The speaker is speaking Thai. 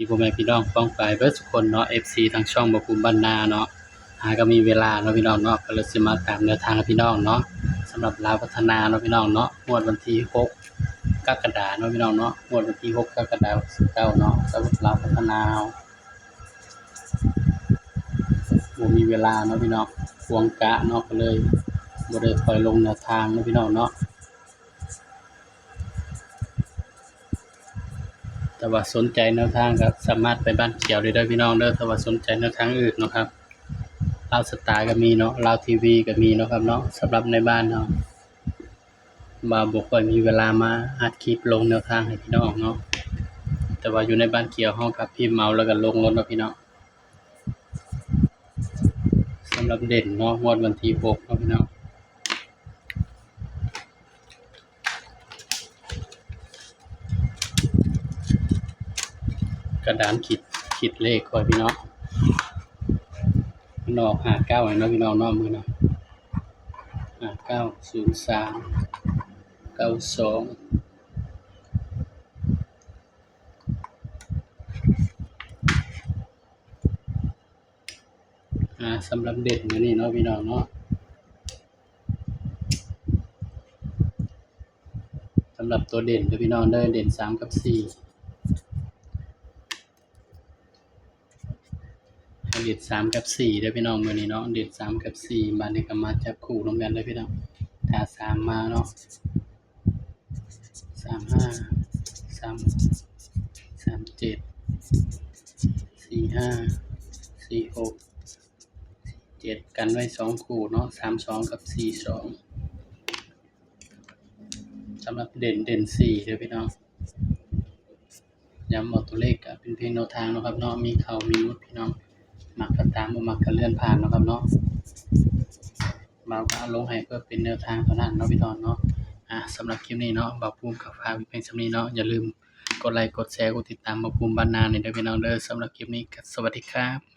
พ่อแม่พี่น้องป้องปายเบิดทุกคนเนาะ FC ทางช่องบ่ภูมิบ้านนาเนาะก็มีเวลาเนาะพี่น้องเนาะก็เลยสิมาตามแนวทางให้พี่น้องเนาะสำหรับลาวพัฒนาเนาะพี่น้องเนาะงวดวันที่6กรกฎาคมเนาะพี่น้องเนาะงวดวันที่6กรกฎาคม19เนาะสำหรับลาวพัฒนาบ่มีเวลาเนาะพี่น้องควงกะเนาะก็เลยบ่ได้ปล่อยลงแนวทางเนาะพี่น้องเนาะแต่ว่าสนใจแนวทางก็สามารถไปบ้านเขียวได้เด้อพี่น้องเด้อถ้าว่าสนใจแนวทางอื่นเนาะครับลาวสตาร์ก็มีเนาะลาวทีวีก็มีเนาะครับเนาะสำหรับในบ้านเนาะบ่ค่อยมีเวลามาอัดคลิปลงแนวทางให้พี่น้องเนาะแต่ว่าอยู่ในบ้านเขียวเฮาก็พิมพ์เอาแล้วก็ลงรถเนาะพี่น้องสำหรับเด่นเนาะงวดวันที่6เนาะพี่น้องกระดานขีดเลขคอยพี่น้องมันออก59เนาะพี่น้องเนาะมื้อนะ590392สำหรับเด่นมื้อนี้เนาะพี่น้องเนาะสำหรับตัวเด่นเด้อพี่น้องเด้อเด่น3กับ4เด่น3กับ4เด้อพี่น้องมื้อนี้เนาะเด่น3กับ4บัดนี้ก็มาจับคู่นำกันเด้อพี่น้องถ้า3มาเนาะ35 37 45 46 7กันไว้2คู่เนาะ32กับ42สำหรับเด่น4เด้อพี่น้องย้ำเอาตัวเลขก็เป็นเพียงแนวทางเนาะครับเนาะมีเข้ามีหลุดพี่น้องมักก็ตามบ่มักก็เลื่อนผ่านเนาะครับเนาะบ่าวก็เอาลงให้เพื่อเป็นแนวทางเท่านั้นเนาะพี่น้องเนาะสำหรับคลิปนี้เนาะบ่าวภูมิก็ฝากไว้เพียงส่ำนี้เนาะอย่าลืมกดไลค์กดแชร์กดติดตามบ่าวภูมิบ้านนานี่เด้อพี่น้องเด้อสำหรับคลิปนี้ก็สวัสดีครับ